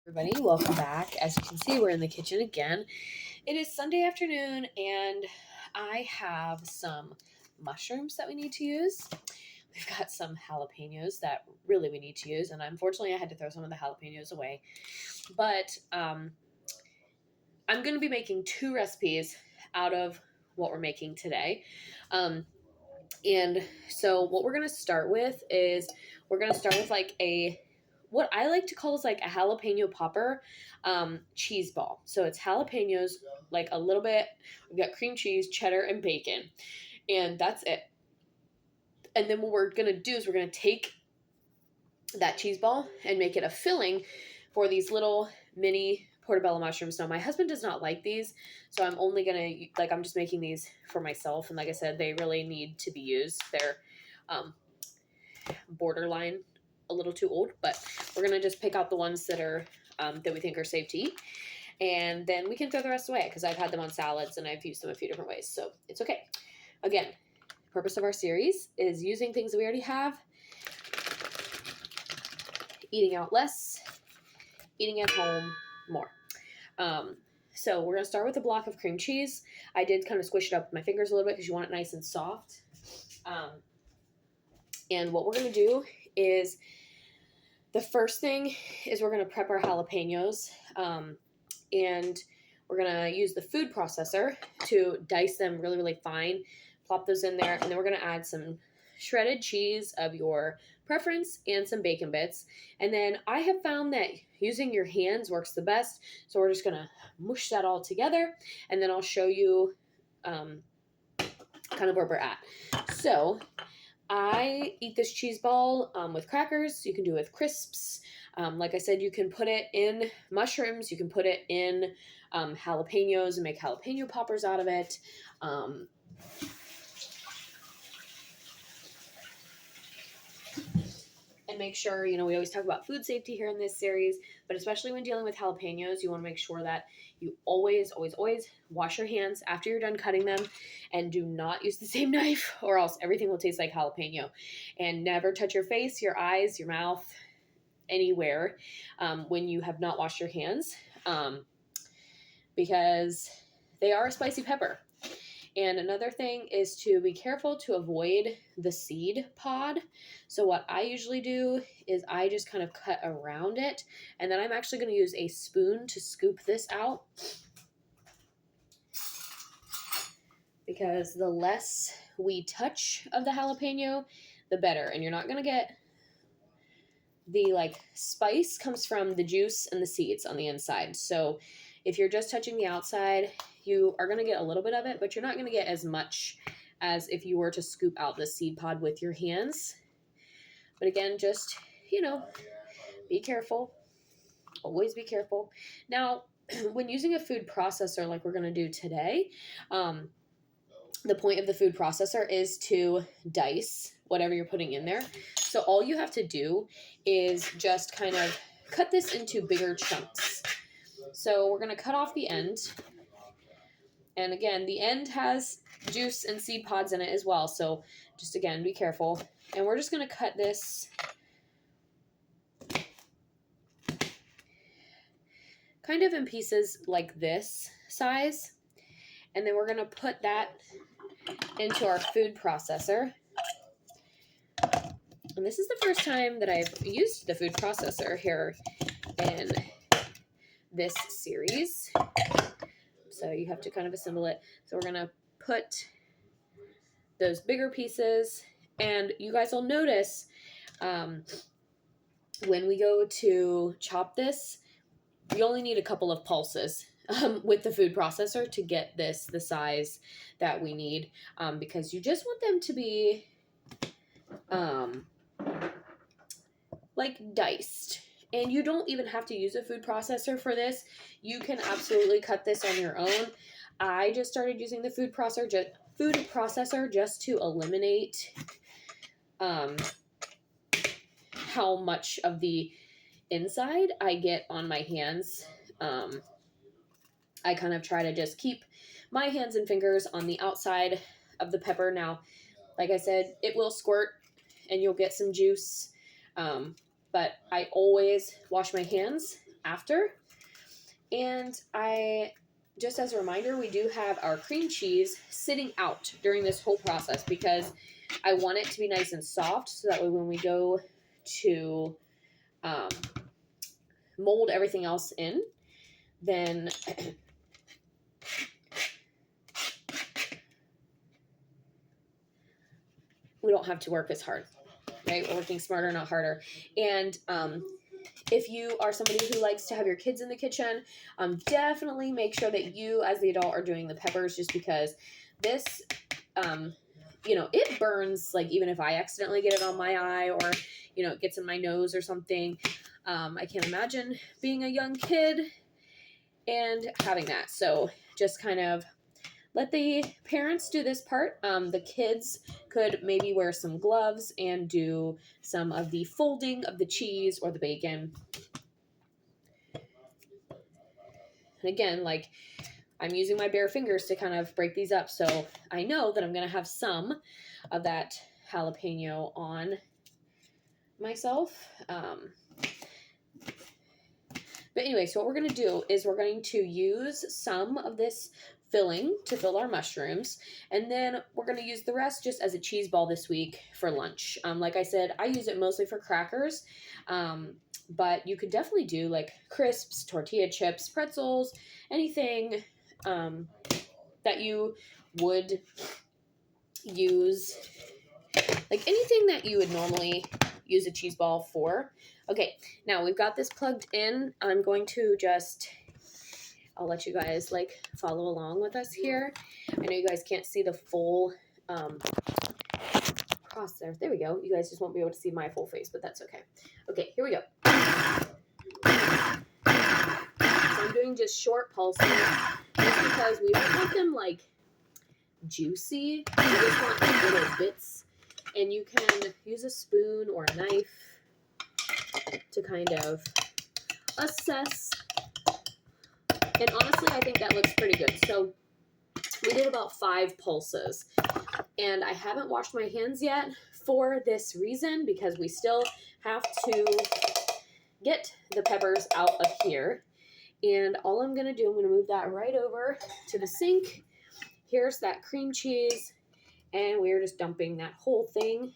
Everybody, welcome back. As you can see, we're in the kitchen again. It is Sunday afternoon, and I have some mushrooms that we need to use. We've got some jalapenos that really we need to use, and unfortunately, I had to throw some of the jalapenos away. But I'm going to be making two recipes out of what we're making today. Um, and so, what we're going to start with is we're going to start with like a what I like to call is like a jalapeno popper cheese ball. So it's jalapenos, like a little bit. We've got cream cheese, cheddar, and bacon, and that's it. And then what we're gonna do is we're gonna take that cheese ball and make it a filling for these little mini portobello mushrooms. Now my husband does not like these, so I'm only gonna I'm just making these for myself. And like I said, they really need to be used. They're borderline a little too old, but we're gonna just pick out the ones that are that we think are safe to eat, and then we can throw the rest away because I've had them on salads and I've used them a few different ways, so it's okay. Again, purpose of our series is using things that we already have, eating out less, eating at home more. So we're gonna start with a block of cream cheese. I did kind of squish it up with my fingers a little bit because you want it nice and soft. And what we're gonna do is the first thing is we're going to prep our jalapenos, and we're going to use the food processor to dice them really, really fine, plop those in there, and then we're going to add some shredded cheese of your preference and some bacon bits. And then I have found that using your hands works the best, so we're just going to mush that all together, and then I'll show you kind of where we're at. So I eat this cheese ball with crackers. You can do it with crisps. Like I said, you can put it in mushrooms. You can put it in jalapenos and make jalapeno poppers out of it. And make sure, we always talk about food safety here in this series, but especially when dealing with jalapenos, you want to make sure that you always, always, always wash your hands after you're done cutting them, and do not use the same knife or else everything will taste like jalapeno. And never touch your face, your eyes, your mouth, anywhere when you have not washed your hands, because they are a spicy pepper. And another thing is to be careful to avoid the seed pod. So what I usually do is I just kind of cut around it, and then I'm actually going to use a spoon to scoop this out, because the less we touch of the jalapeno, the better. And you're not going to get the spice comes from the juice and the seeds on the inside. So if you're just touching the outside, you are going to get a little bit of it, but you're not going to get as much as if you were to scoop out the seed pod with your hands. But again, just, be careful. Always be careful. Now, when using a food processor like we're going to do today, the point of the food processor is to dice whatever you're putting in there. So all you have to do is just kind of cut this into bigger chunks. So we're going to cut off the end. And again, the end has juice and seed pods in it as well. So just again, be careful. And we're just going to cut this kind of in pieces like this size. And then we're going to put that into our food processor. And this is the first time that I've used the food processor here in this series. So you have to kind of assemble it. So we're going to put those bigger pieces, and you guys will notice when we go to chop this, you only need a couple of pulses with the food processor to get this the size that we need, because you just want them to be diced. And you don't even have to use a food processor for this. You can absolutely cut this on your own. I just started using the food processor just to eliminate how much of the inside I get on my hands. I kind of try to just keep my hands and fingers on the outside of the pepper. Now, like I said, it will squirt and you'll get some juice. But I always wash my hands after. And just as a reminder, we do have our cream cheese sitting out during this whole process because I want it to be nice and soft so that way when we go to mold everything else in, then we don't have to work as hard, right? We're working smarter, not harder. And if you are somebody who likes to have your kids in the kitchen, definitely make sure that you as the adult are doing the peppers, just because this, it burns, like even if I accidentally get it on my eye or, it gets in my nose or something. I can't imagine being a young kid and having that. So just kind of let the parents do this part. The kids could maybe wear some gloves and do some of the folding of the cheese or the bacon. And again, like I'm using my bare fingers to kind of break these up. So I know that I'm going to have some of that jalapeno on myself. But anyway, so what we're going to do is we're going to use some of this filling to fill our mushrooms, and then we're going to use the rest just as a cheese ball this week for lunch. Like I said, I use it mostly for crackers, but you could definitely do like crisps, tortilla chips, pretzels, anything that you would use, like anything that you would normally use a cheese ball for. Okay, now we've got this plugged in. I'm going to I'll let you guys like follow along with us here. I know you guys can't see the full cross there. There we go. You guys just won't be able to see my full face, but that's okay. Okay, here we go. So I'm doing just short pulses just because we don't want them like juicy. We just want like little bits. And you can use a spoon or a knife to kind of assess. And honestly, I think that looks pretty good. So we did about 5 pulses. And I haven't washed my hands yet for this reason, because we still have to get the peppers out of here. And all I'm going to do, I'm going to move that right over to the sink. Here's that cream cheese. And we're just dumping that whole thing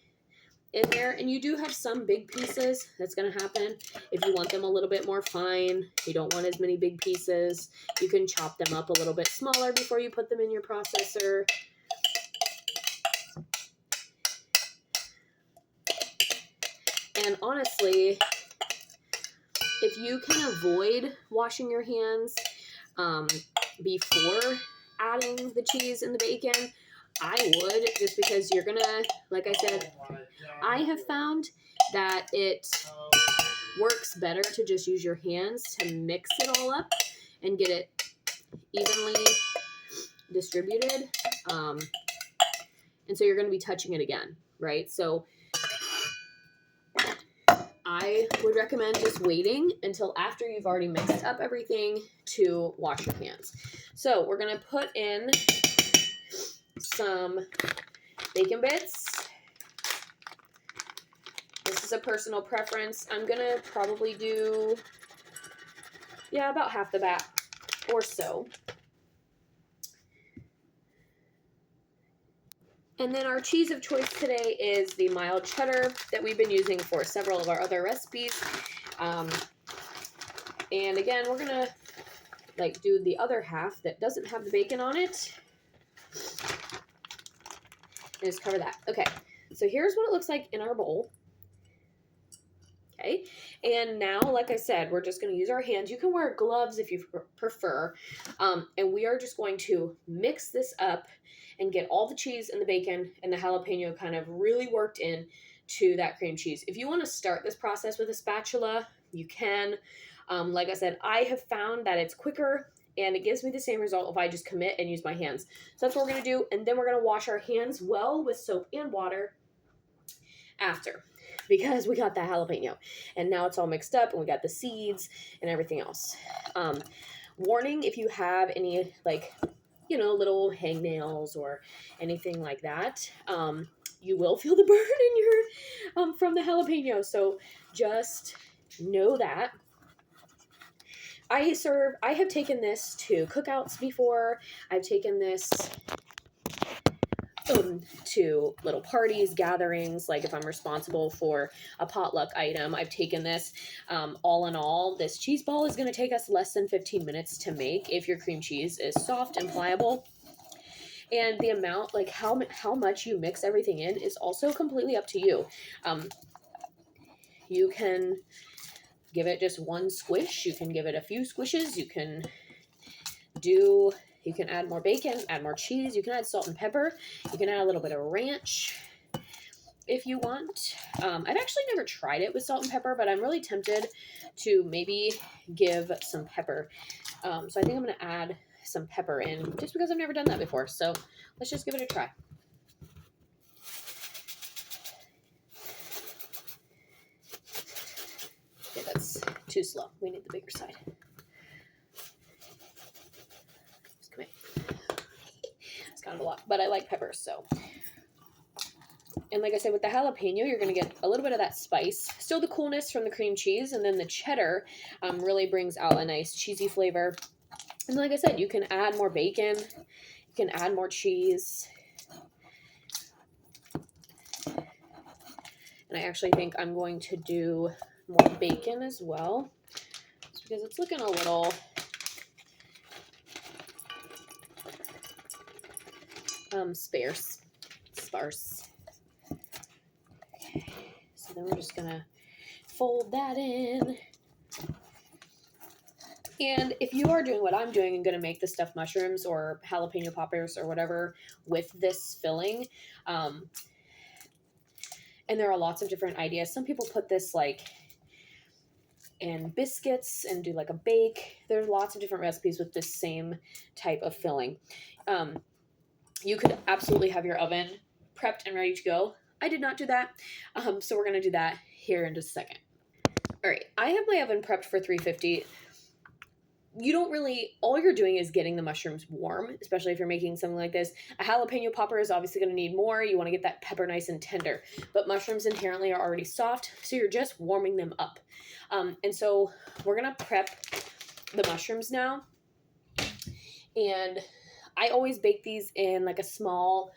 in there. And you do have some big pieces. That's going to happen. If you want them a little bit more fine, you don't want as many big pieces, you can chop them up a little bit smaller before you put them in your processor. And honestly, if you can avoid washing your hands before adding the cheese and the bacon, I would, just because you're gonna, like I said, I have found that it works better to just use your hands to mix it all up and get it evenly distributed. And so you're going to be touching it again, right? So I would recommend just waiting until after you've already mixed up everything to wash your hands. So we're going to put in some bacon bits. This is a personal preference. I'm going to probably do, about half the bat or so. And then our cheese of choice today is the mild cheddar that we've been using for several of our other recipes. And again, we're going to do the other half that doesn't have the bacon on it. And just cover that. Okay, so here's what it looks like in our bowl. Okay, and now, like I said, we're just going to use our hands. You can wear gloves if you prefer. And we are just going to mix this up and get all the cheese and the bacon and the jalapeno kind of really worked in to that cream cheese. If you want to start this process with a spatula, you can. Like I said, I have found that it's quicker and it gives me the same result if I just commit and use my hands. So that's what we're going to do. And then we're going to wash our hands well with soap and water after, because we got that jalapeno and now it's all mixed up and we got the seeds and everything else. Warning, if you have any little hangnails or anything like that, you will feel the burn in your from the jalapeno. So just know that. I have taken this to cookouts before. I've taken this to little parties, gatherings, like if I'm responsible for a potluck item. I've taken this. All in all, this cheese ball is going to take us less than 15 minutes to make if your cream cheese is soft and pliable. And the amount, like how much you mix everything in, is also completely up to you. You can give it just one squish. You can give it a few squishes. You can add more bacon, add more cheese. You can add salt and pepper. You can add a little bit of ranch if you want. I've actually never tried it with salt and pepper, but I'm really tempted to maybe give some pepper. So I think I'm going to add some pepper in just because I've never done that before. So let's just give it a try. Okay, that's too slow. We need the bigger side. Just come in. It's kind of a lot, but I like peppers, so. And like I said, with the jalapeno, you're going to get a little bit of that spice. Still the coolness from the cream cheese, and then the cheddar really brings out a nice cheesy flavor. And like I said, you can add more bacon. You can add more cheese. And I actually think I'm going to do more bacon as well, just because it's looking a little sparse. Okay, so then we're just gonna fold that in. And if you are doing what I'm doing and gonna make the stuffed mushrooms or jalapeno poppers or whatever with this filling, and there are lots of different ideas. Some people put this like in biscuits and do like a bake. There's lots of different recipes with this same type of filling. You could absolutely have your oven prepped and ready to go. I did not do that, so we're going to do that here in just a second. All right, I have my oven prepped for 350. All you're doing is getting the mushrooms warm, especially if you're making something like this. A jalapeno popper is obviously going to need more. You want to get that pepper nice and tender, but mushrooms inherently are already soft, so you're just warming them up. And so we're going to prep the mushrooms now. And I always bake these in like a small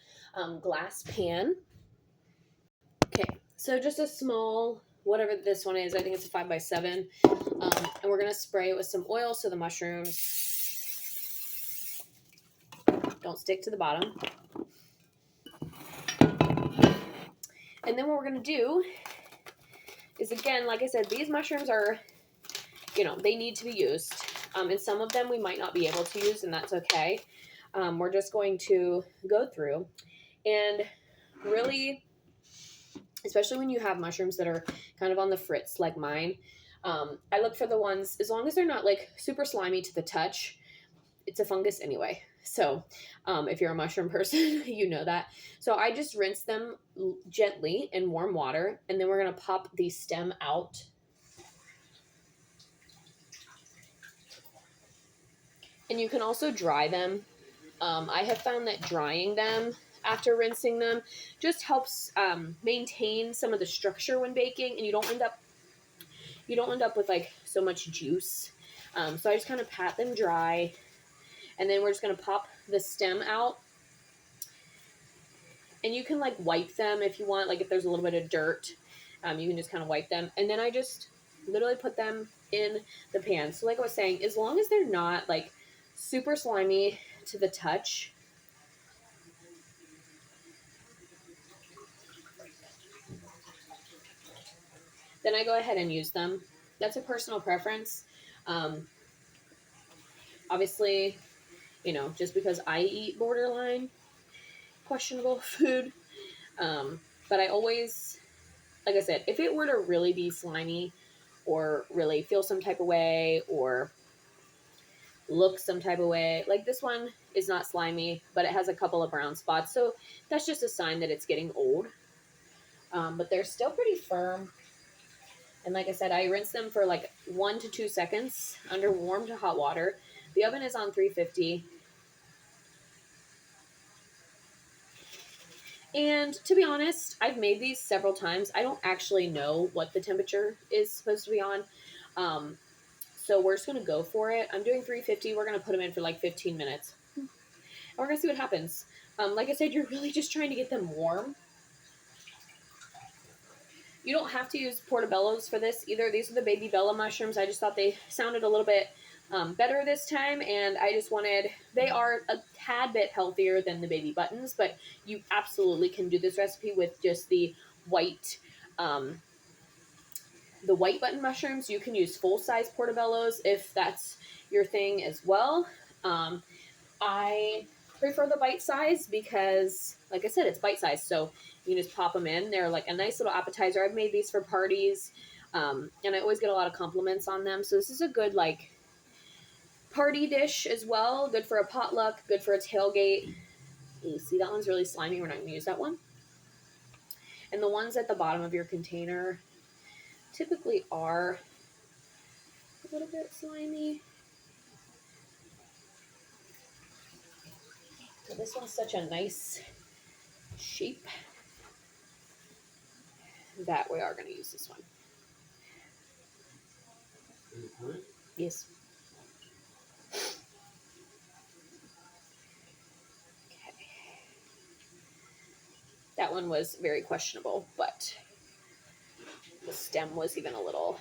glass pan. Okay, so just a small, whatever this one is, I think it's a 5x7. And we're going to spray it with some oil so the mushrooms don't stick to the bottom. And then what we're going to do is, again, like I said, these mushrooms are, they need to be used. And some of them we might not be able to use, and that's okay. We're just going to go through and really, especially when you have mushrooms that are kind of on the fritz like mine, I look for the ones, as long as they're not like super slimy to the touch, it's a fungus anyway. So if you're a mushroom person, you know that. So I just rinse them gently in warm water, and then we're going to pop the stem out. And you can also dry them. I have found that drying them after rinsing them just helps maintain some of the structure when baking, and you don't end up with like so much juice. So I just kind of pat them dry, and then we're just going to pop the stem out. And you can like wipe them if you want, like if there's a little bit of dirt, you can just kind of wipe them. And then I just literally put them in the pan. So like I was saying, as long as they're not like super slimy to the touch, then I go ahead and use them. That's a personal preference. Obviously, just because I eat borderline questionable food. But I always, like I said, if it were to really be slimy or really feel some type of way or look some type of way, like this one is not slimy, but it has a couple of brown spots. So that's just a sign that it's getting old. But they're still pretty firm. And like I said, I rinse them for like 1 to 2 seconds under warm to hot water. The oven is on 350. And to be honest, I've made these several times. I don't actually know what the temperature is supposed to be on. So we're just going to go for it. I'm doing 350. We're going to put them in for like 15 minutes. And we're going to see what happens. Like I said, you're really just trying to get them warm. You don't have to use portobellos for this either. These are the baby bella mushrooms. I just thought they sounded a little bit better this time, and I just wanted, they are a tad bit healthier than the baby buttons, but you absolutely can do this recipe with just the white button mushrooms. You can use full-size portobellos if that's your thing as well. I prefer the bite size because, like I said, it's bite size, so you can just pop them in. They're like a nice little appetizer. I've made these for parties, and I always get a lot of compliments on them. So this is a good like party dish as well. Good for a potluck, good for a tailgate. You see, that one's really slimy. We're not going to use that one. And the ones at the bottom of your container typically are a little bit slimy. So this one's such a nice shape that we are going to use this one. Yes. Okay. That one was very questionable, but the stem was even a little.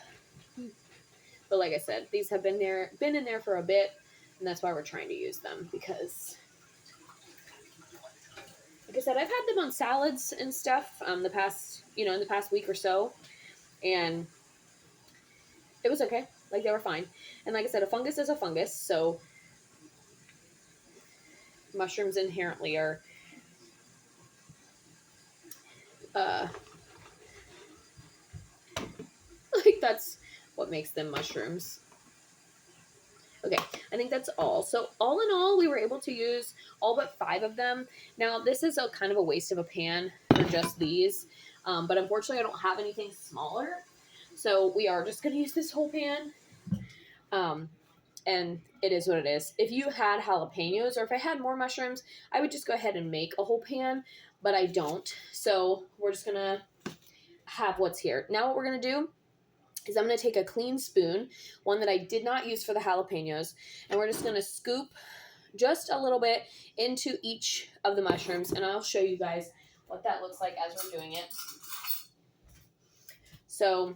But like I said, these have been in there for a bit, and that's why we're trying to use them, because like I said, I've had them on salads and stuff in the past week or so, and it was okay. Like, they were fine. And like I said, a fungus is a fungus, so mushrooms inherently are like, that's what makes them mushrooms. Okay, I think that's all. So all in all, we were able to use all but 5 of them. Now, this is a kind of a waste of a pan for just these, but unfortunately, I don't have anything smaller. So we are just going to use this whole pan, and it is what it is. If you had jalapenos, or if I had more mushrooms, I would just go ahead and make a whole pan, but I don't. So we're just going to have what's here. Now what we're going to do is I'm going to take a clean spoon, one that I did not use for the jalapenos, and we're just going to scoop just a little bit into each of the mushrooms, and I'll show you guys what that looks like as we're doing it. So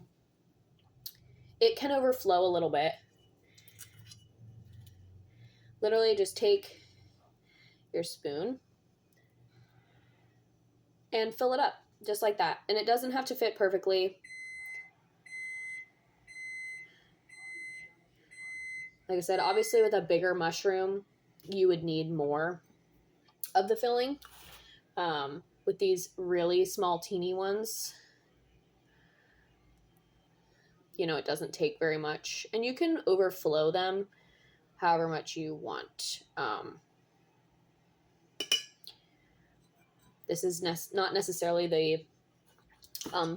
it can overflow a little bit. Literally just take your spoon and fill it up just like that. And it doesn't have to fit perfectly. Like I said, obviously with a bigger mushroom, you would need more of the filling. With these really small, teeny ones, you know, it doesn't take very much. And you can overflow them however much you want. This is not necessarily the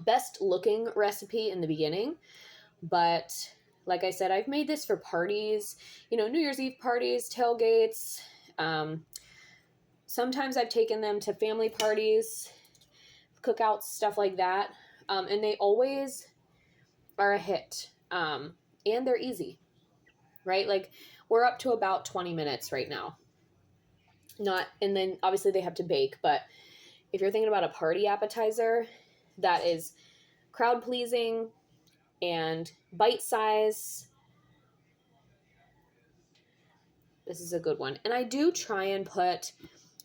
best looking recipe in the beginning, but like I said, I've made this for parties, you know, New Year's Eve parties, tailgates. Sometimes I've taken them to family parties, cookouts, stuff like that. And they always are a hit. And they're easy, right? Like, we're up to about 20 minutes right now. And then obviously they have to bake, but if you're thinking about a party appetizer that is crowd pleasing and bite size, this is a good one. And I do try and put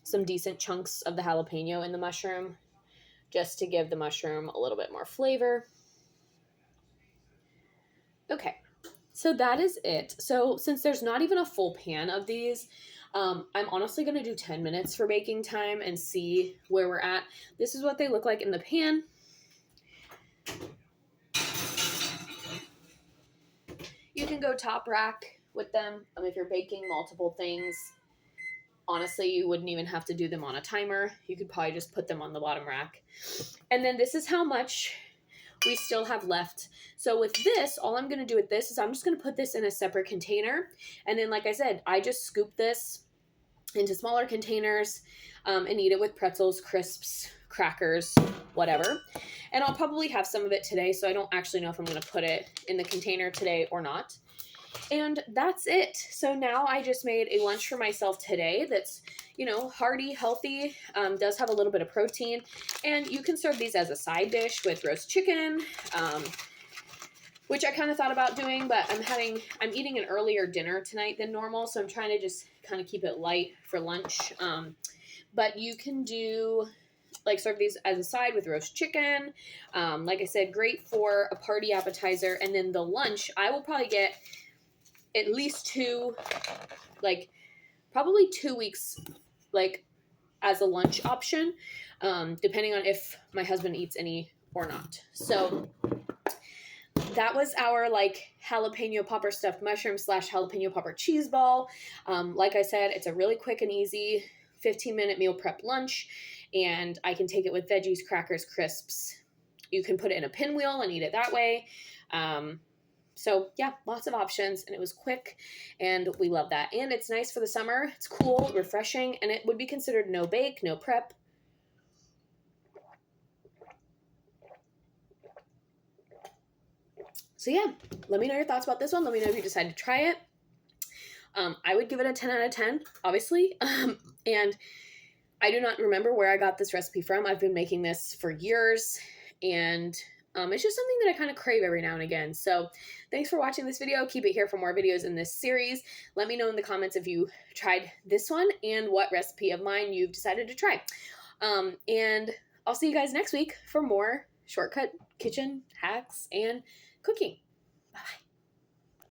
some decent chunks of the jalapeno in the mushroom just to give the mushroom a little bit more flavor. Okay, so that is it. So since there's not even a full pan of these, I'm honestly going to do 10 minutes for baking time and see where we're at. This is what they look like in the pan. You can go top rack with them if you're baking multiple things. Honestly, you wouldn't even have to do them on a timer. You could probably just put them on the bottom rack. And then this is how much we still have left. So with this, all I'm going to do with this is I'm just going to put this in a separate container. And then, like I said, I just scoop this into smaller containers and eat it with pretzels, crisps, crackers, whatever. And I'll probably have some of it today, so I don't actually know if I'm going to put it in the container today or not. And that's it. So now I just made a lunch for myself today that's, hearty, healthy, does have a little bit of protein. And you can serve these as a side dish with roast chicken, which I kind of thought about doing, but I'm eating an earlier dinner tonight than normal, so I'm trying to just kind of keep it light for lunch. But you can do, like, serve these as a side with roast chicken. Like I said, great for a party appetizer. And then the lunch, I will probably get at least probably 2 weeks, like, as a lunch option, depending on if my husband eats any or not. So that was our jalapeno popper stuffed mushroom / jalapeno popper cheese ball. Like I said, it's a really quick and easy 15-minute meal prep lunch, and I can take it with veggies, crackers, crisps. You can put it in a pinwheel and eat it that way. So yeah, lots of options, and it was quick, and we love that. And it's nice for the summer. It's cool, refreshing, and it would be considered no bake, no prep. So yeah, let me know your thoughts about this one. Let me know if you decide to try it. I would give it a 10 out of 10, obviously. And I do not remember where I got this recipe from. I've been making this for years, and it's just something that I kind of crave every now and again. So thanks for watching this video. Keep it here for more videos in this series. Let me know in the comments if you tried this one and what recipe of mine you've decided to try. And I'll see you guys next week for more shortcut kitchen hacks and cooking. Bye.